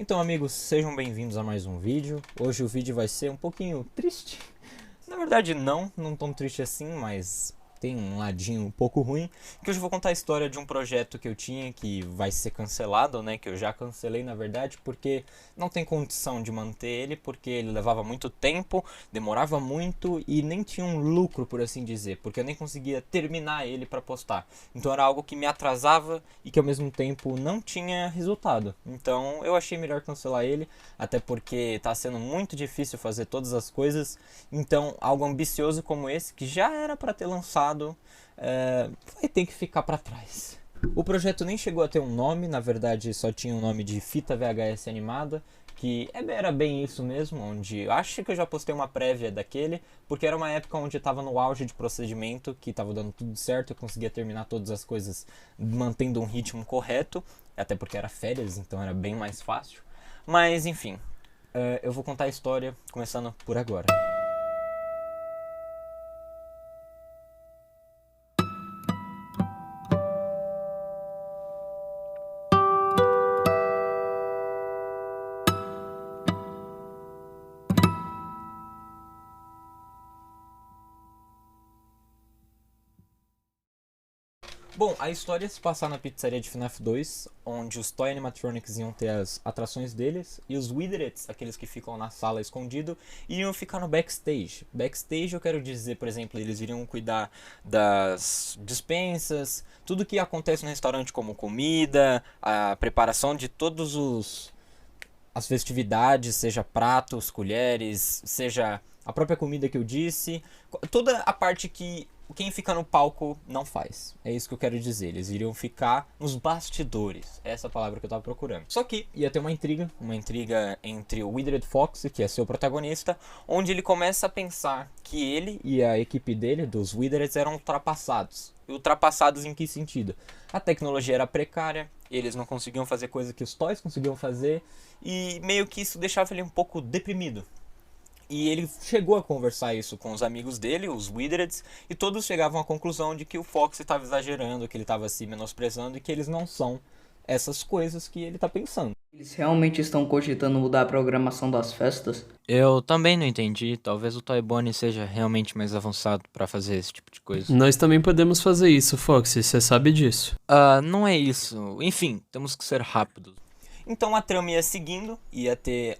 Então, amigos, sejam bem-vindos a mais um vídeo. Hoje o vídeo vai ser um pouquinho triste. Na verdade não tão triste assim, mas tem um ladinho um pouco ruim. Que hoje eu vou contar a história de um projeto que eu tinha que vai ser cancelado, né? Que eu já cancelei, na verdade, porque não tem condição de manter ele, porque ele levava muito tempo, demorava muito e nem tinha um lucro, por assim dizer, porque eu nem conseguia terminar ele para postar. Então era algo que me atrasava e que ao mesmo tempo não tinha resultado. Então eu achei melhor cancelar ele, até porque tá sendo muito difícil fazer todas as coisas. Então algo ambicioso como esse, que já era para ter lançado, vai ter que ficar para trás. O projeto nem chegou a ter um nome, na verdade só tinha o nome de Fita VHS Animada, que era bem isso mesmo, onde acho que eu já postei uma prévia daquele, porque era uma época onde eu estava no auge de procedimento, que estava dando tudo certo, eu conseguia terminar todas as coisas mantendo um ritmo correto, até porque era férias, então era bem mais fácil. Mas enfim, eu vou contar a história começando por agora. Bom, a história se passar na pizzaria de FNAF 2, onde os Toy Animatronics iam ter as atrações deles, e os Witherets, aqueles que ficam na sala escondido, iriam ficar no backstage. Backstage eu quero dizer, por exemplo, eles iriam cuidar das dispensas, tudo que acontece no restaurante como comida, a preparação de todos as festividades, seja pratos, colheres, seja a própria comida que eu disse, toda a parte que quem fica no palco não faz. É isso que eu quero dizer. Eles iriam ficar nos bastidores. Essa é a palavra que eu tava procurando. Só que ia ter uma intriga entre o Withered Fox, que é seu protagonista, onde ele começa a pensar que ele e a equipe dele, dos Withereds, eram ultrapassados. E ultrapassados em que sentido? A tecnologia era precária, eles não conseguiam fazer coisa que os Toys conseguiam fazer, e meio que isso deixava ele um pouco deprimido. E ele chegou a conversar isso com os amigos dele, os Withereds, e todos chegavam à conclusão de que o Fox estava exagerando, que ele estava se menosprezando e que eles não são essas coisas que ele está pensando. Eles realmente estão cogitando mudar a programação das festas? Eu também não entendi, talvez o Toy Bonnie seja realmente mais avançado para fazer esse tipo de coisa. Nós também podemos fazer isso, Foxy, você sabe disso. Não é isso. Enfim, temos que ser rápidos. Então a trama ia seguindo, ia ter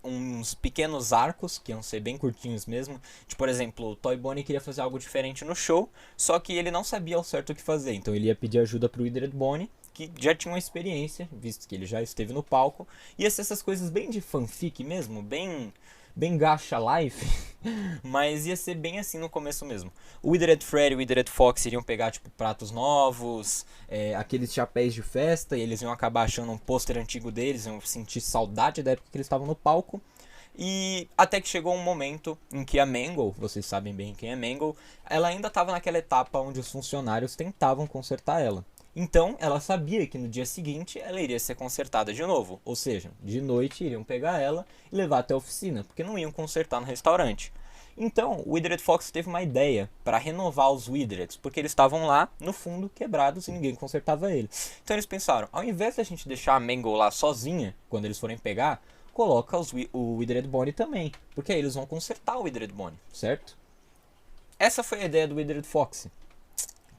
uns pequenos arcos, que iam ser bem curtinhos mesmo. De, por exemplo, o Toy Bonnie queria fazer algo diferente no show, só que ele não sabia ao certo o que fazer. Então ele ia pedir ajuda pro Withered Bonnie, que já tinha uma experiência, visto que ele já esteve no palco. Ia ser essas coisas bem de fanfic mesmo, bem gacha life, mas ia ser bem assim no começo mesmo. O Withered Freddy e o Withered Fox iriam pegar tipo pratos novos, aqueles chapéus de festa, e eles iam acabar achando um pôster antigo deles, iam sentir saudade da época que eles estavam no palco. E até que chegou um momento em que a Mangle, vocês sabem bem quem é Mangle, ela ainda estava naquela etapa onde os funcionários tentavam consertar ela. Então, ela sabia que no dia seguinte ela iria ser consertada de novo. Ou seja, de noite iriam pegar ela e levar até a oficina, porque não iam consertar no restaurante. Então, o Withered Fox teve uma ideia para renovar os Withereds, porque eles estavam lá, no fundo, quebrados e ninguém consertava eles. Então eles pensaram, ao invés da gente deixar a Mangle lá sozinha, quando eles forem pegar, coloca o Withered Bonnie também, porque aí eles vão consertar o Withered Bonnie, certo? Essa foi a ideia do Withered Fox.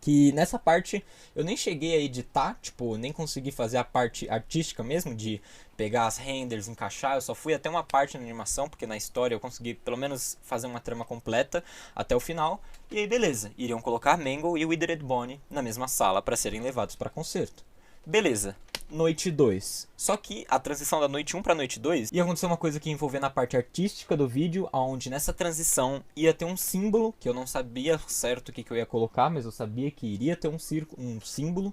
Que nessa parte eu nem cheguei a editar, tipo, nem consegui fazer a parte artística mesmo, de pegar as renders, encaixar, eu só fui até uma parte na animação, porque na história eu consegui pelo menos fazer uma trama completa até o final, e aí beleza, iriam colocar a Mangle e o Withered Bonnie na mesma sala para serem levados para concerto. Beleza, noite 2. Só que a transição da noite 1 para noite 2 ia acontecer uma coisa que envolvia na parte artística do vídeo, onde nessa transição ia ter um símbolo, que eu não sabia certo o que eu ia colocar, mas eu sabia que iria ter um símbolo,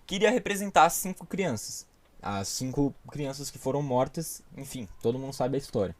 que iria representar as 5 crianças. As 5 crianças que foram mortas, enfim, todo mundo sabe a história.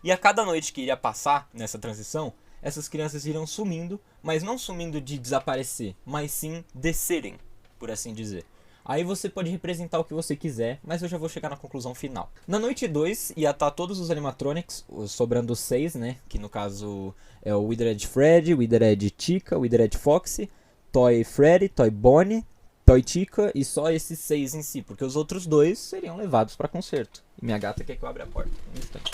E a cada noite que iria passar nessa transição, essas crianças iriam sumindo, mas não sumindo de desaparecer, mas sim descerem, por assim dizer. Aí você pode representar o que você quiser, mas eu já vou chegar na conclusão final. Na noite 2 ia estar todos os animatronics, sobrando 6, né? Que no caso é o Withered Freddy, Withered Chica, Withered Foxy, Toy Freddy, Toy Bonnie, Toy Chica e só esses 6 em si, porque os outros 2 seriam levados para concerto. E minha gata quer que eu abra a porta. Um instante.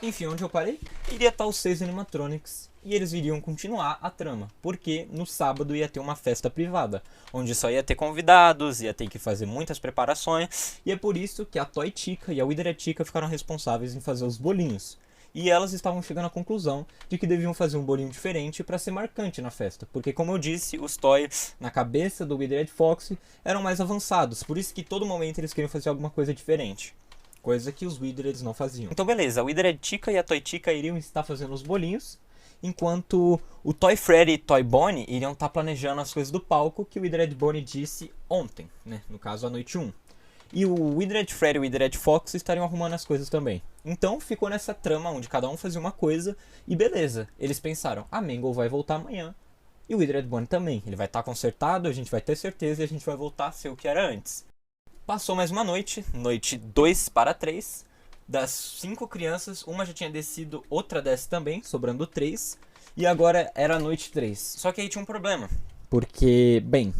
Enfim, onde eu parei? Iria estar os 6 animatronics e eles iriam continuar a trama, porque no sábado ia ter uma festa privada, onde só ia ter convidados, ia ter que fazer muitas preparações, e é por isso que a Toy Chica e a Withered Chica ficaram responsáveis em fazer os bolinhos. E elas estavam chegando à conclusão de que deviam fazer um bolinho diferente para ser marcante na festa. Porque, como eu disse, os toys na cabeça do Withered Fox eram mais avançados. Por isso que todo momento eles queriam fazer alguma coisa diferente. Coisa que os Withereds não faziam. Então beleza, a Withered Chica e a Toy Chica iriam estar fazendo os bolinhos. Enquanto o Toy Freddy e Toy Bonnie iriam estar planejando as coisas do palco que o Withered Bonnie disse ontem, né? No caso, a noite 1. E o Withered Freddy e o Withered Fox estariam arrumando as coisas também. Então ficou nessa trama onde cada um fazia uma coisa e beleza. Eles pensaram, a Mangle vai voltar amanhã e o Withered Bonnie também. Ele vai estar consertado, a gente vai ter certeza e a gente vai voltar a ser o que era antes. Passou mais uma noite, noite 2 para 3. Das 5 crianças, uma já tinha descido, outra desce também, sobrando 3. E agora era a noite 3. Só que aí tinha um problema. Porque, bem,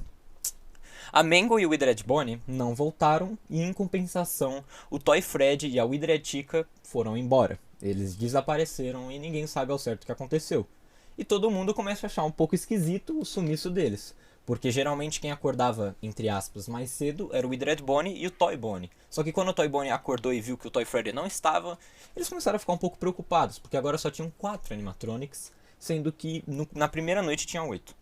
a Mangle e o Withered Bonnie não voltaram e, em compensação, o Toy Freddy e a Withered Chica foram embora. Eles desapareceram e ninguém sabe ao certo o que aconteceu. E todo mundo começa a achar um pouco esquisito o sumiço deles. Porque geralmente quem acordava, entre aspas, mais cedo era o Withered Bonnie e o Toy Bonnie. Só que quando o Toy Bonnie acordou e viu que o Toy Freddy não estava, eles começaram a ficar um pouco preocupados. Porque agora só tinham 4 animatronics, sendo que na primeira noite tinha 8.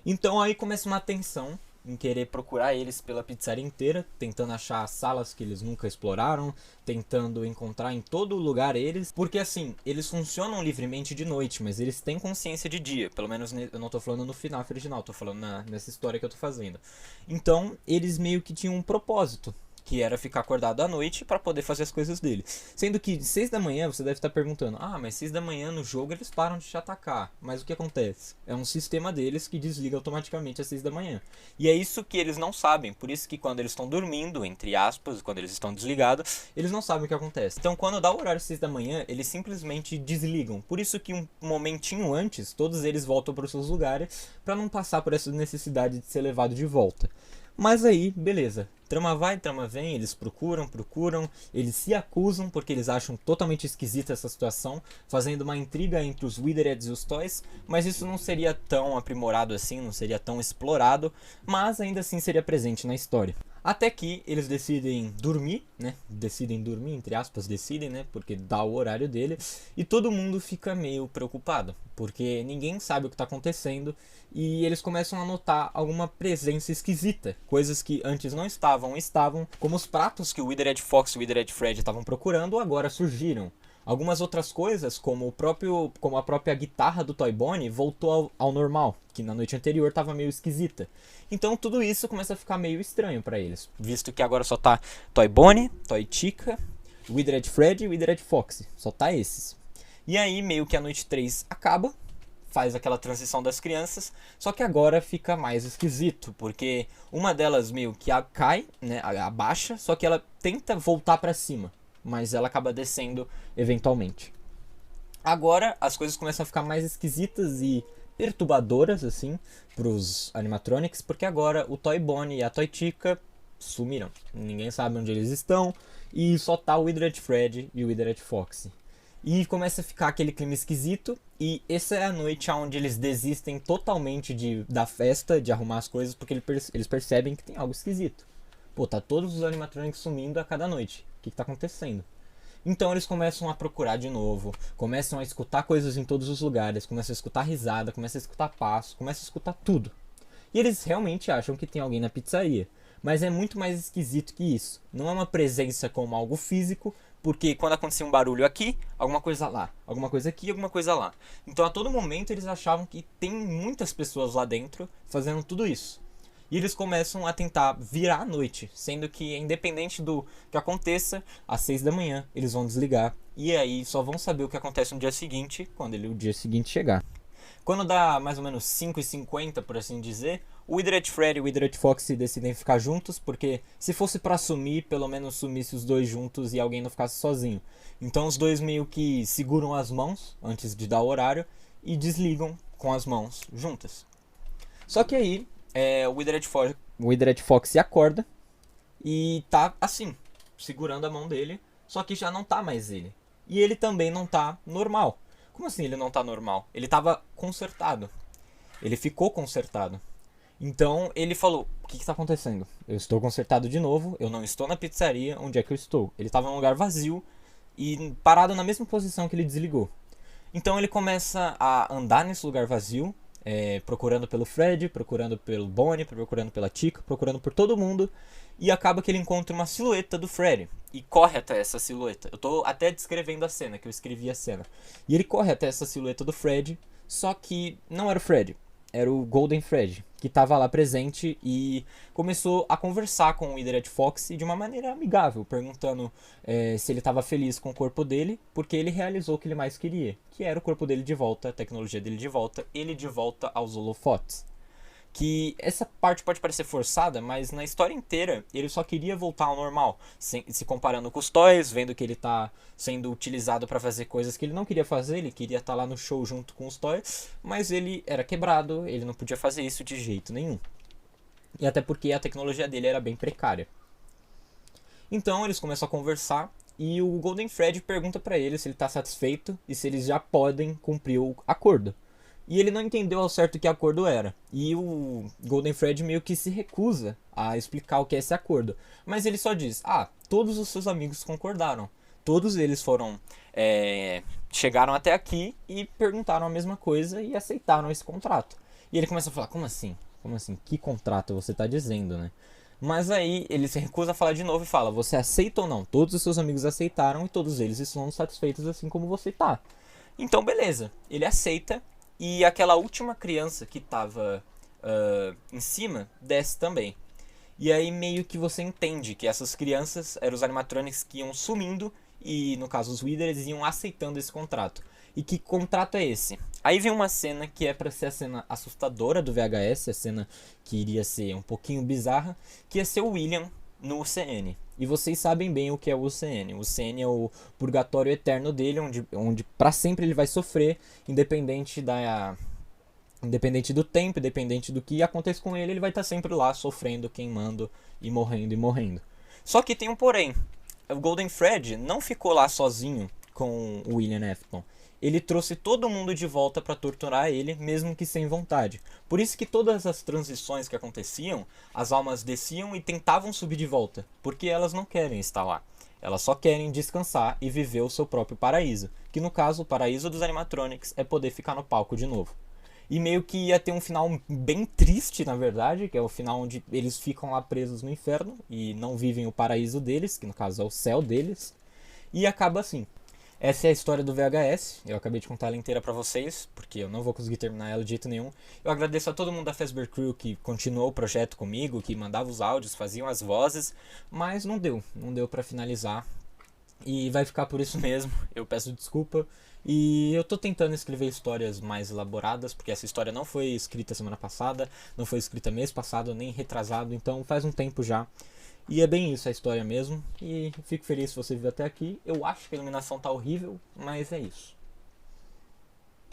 Então aí começa uma tensão em querer procurar eles pela pizzaria inteira, tentando achar salas que eles nunca exploraram, tentando encontrar em todo lugar eles, porque assim, eles funcionam livremente de noite, mas eles têm consciência de dia, pelo menos eu não tô falando no final original, tô falando nessa história que eu tô fazendo. Então, eles meio que tinham um propósito, que era ficar acordado à noite para poder fazer as coisas dele. Sendo que 6 da manhã você deve estar perguntando, mas 6 da manhã no jogo eles param de te atacar. Mas o que acontece? É um sistema deles que desliga automaticamente às 6 da manhã. E é isso que eles não sabem. Por isso que quando eles estão dormindo, entre aspas, quando eles estão desligados, eles não sabem o que acontece. Então quando dá o horário 6 da manhã, eles simplesmente desligam. Por isso que um momentinho antes, todos eles voltam para os seus lugares para não passar por essa necessidade de ser levado de volta. Mas aí, beleza. Trama vai, trama vem, eles procuram, eles se acusam porque eles acham totalmente esquisita essa situação, fazendo uma intriga entre os Withereds e os Toys, mas isso não seria tão aprimorado assim, não seria tão explorado, mas ainda assim seria presente na história. Até que eles decidem dormir, né? Decidem dormir, entre aspas, decidem, né? Porque dá o horário dele. E todo mundo fica meio preocupado, porque ninguém sabe o que está acontecendo. E eles começam a notar alguma presença esquisita. Coisas que antes não estavam, como os pratos que o Withered Fox e o Withered Freddy estavam procurando, agora surgiram. Algumas outras coisas, como a própria guitarra do Toy Bonnie, voltou ao normal, que na noite anterior estava meio esquisita. Então tudo isso começa a ficar meio estranho para eles, visto que agora só tá Toy Bonnie, Toy Chica, Withered Freddy e Withered Fox. Só tá esses. E aí meio que a noite 3 acaba, faz aquela transição das crianças, só que agora fica mais esquisito, porque uma delas meio que cai, né, abaixa, só que ela tenta voltar para cima, mas ela acaba descendo eventualmente. Agora as coisas começam a ficar mais esquisitas e perturbadoras assim pros animatronics, porque agora o Toy Bonnie e a Toy Chica sumiram. Ninguém sabe onde eles estão e só tá o Withered Freddy e o Withered Fox. E começa a ficar aquele clima esquisito, e essa é a noite onde eles desistem totalmente da festa, de arrumar as coisas, porque eles percebem que tem algo esquisito. Pô, tá todos os animatronics sumindo a cada noite. O que tá acontecendo? Então eles começam a procurar de novo, começam a escutar coisas em todos os lugares, começam a escutar risada, começam a escutar passo, começam a escutar tudo. E eles realmente acham que tem alguém na pizzaria. Mas é muito mais esquisito que isso. Não é uma presença como algo físico, porque quando acontecia um barulho aqui, alguma coisa lá, alguma coisa aqui, alguma coisa lá. Então a todo momento eles achavam que tem muitas pessoas lá dentro fazendo tudo isso. E eles começam a tentar virar a noite, sendo que independente do que aconteça, às 6 da manhã eles vão desligar. E aí só vão saber o que acontece no dia seguinte, quando o dia seguinte chegar. Quando dá mais ou menos 5h50, por assim dizer, o Withered Freddy e o Withered Fox decidem ficar juntos, porque se fosse pra sumir, pelo menos sumisse os dois juntos e alguém não ficasse sozinho. Então os dois meio que seguram as mãos antes de dar o horário e desligam com as mãos juntas. Só que aí, o Withered Fox acorda e tá assim, segurando a mão dele, só que já não tá mais ele. E ele também não tá normal. Como assim ele não tá normal? Ele tava consertado. Ele ficou consertado. Então ele falou, o que tá acontecendo? Eu estou consertado de novo, eu não estou na pizzaria, onde é que eu estou? Ele tava num lugar vazio e parado na mesma posição que ele desligou. Então ele começa a andar nesse lugar vazio, procurando pelo Fred, procurando pelo Bonnie, procurando pela Chica, procurando por todo mundo. E acaba que ele encontra uma silhueta do Fred e corre até essa silhueta. Eu tô até descrevendo a cena, que eu escrevi a cena. E ele corre até essa silhueta do Fred, só que não era o Fred, era o Golden Fred, que estava lá presente e começou a conversar com o Withered Fox de uma maneira amigável, perguntando se ele estava feliz com o corpo dele, porque ele realizou o que ele mais queria, que era o corpo dele de volta, a tecnologia dele de volta, ele de volta aos holofotes. Que essa parte pode parecer forçada, mas na história inteira ele só queria voltar ao normal, se comparando com os toys, vendo que ele tá sendo utilizado para fazer coisas que ele não queria fazer, ele queria estar lá no show junto com os toys, mas ele era quebrado, ele não podia fazer isso de jeito nenhum. E até porque a tecnologia dele era bem precária. Então eles começam a conversar e o Golden Fred pergunta para ele se ele tá satisfeito e se eles já podem cumprir o acordo. E ele não entendeu ao certo que acordo era. E o Golden Fred meio que se recusa a explicar o que é esse acordo. Mas ele só diz, todos os seus amigos concordaram. Todos eles chegaram até aqui e perguntaram a mesma coisa e aceitaram esse contrato. E ele começa a falar, como assim? Como assim? Que contrato você está dizendo, né? Mas aí ele se recusa a falar de novo e fala, você aceita ou não? Todos os seus amigos aceitaram e todos eles estão satisfeitos assim como você tá. Então beleza, ele aceita. E aquela última criança que tava em cima desce também. E aí meio que você entende que essas crianças eram os animatronics que iam sumindo e, no caso, os Withers iam aceitando esse contrato. E que contrato é esse? Aí vem uma cena que é pra ser a cena assustadora do VHS, a cena que iria ser um pouquinho bizarra, que ia ser o William no UCN. E vocês sabem bem o que é o UCN. O UCN é o purgatório eterno dele, onde para sempre ele vai sofrer, independente do tempo, independente do que aconteça com ele, ele vai estar sempre lá sofrendo, queimando e morrendo. Só que tem um porém. O Golden Fred não ficou lá sozinho com o William Afton. Ele trouxe todo mundo de volta para torturar ele, mesmo que sem vontade. Por isso que todas as transições que aconteciam, as almas desciam e tentavam subir de volta, porque elas não querem estar lá. Elas só querem descansar e viver o seu próprio paraíso, que no caso, o paraíso dos animatronics é poder ficar no palco de novo. E meio que ia ter um final bem triste, na verdade, que é o final onde eles ficam lá presos no inferno e não vivem o paraíso deles, que no caso é o céu deles, e acaba assim. Essa é a história do VHS, eu acabei de contar ela inteira pra vocês, porque eu não vou conseguir terminar ela de jeito nenhum. Eu agradeço a todo mundo da Fazbear Crew que continuou o projeto comigo, que mandava os áudios, faziam as vozes, mas não deu pra finalizar. E vai ficar por isso mesmo, eu peço desculpa. E eu tô tentando escrever histórias mais elaboradas, porque essa história não foi escrita semana passada, não foi escrita mês passado, nem retrasado, então faz um tempo já. E é bem isso a história mesmo, e fico feliz se você viu até aqui. Eu acho que a iluminação tá horrível, mas é isso.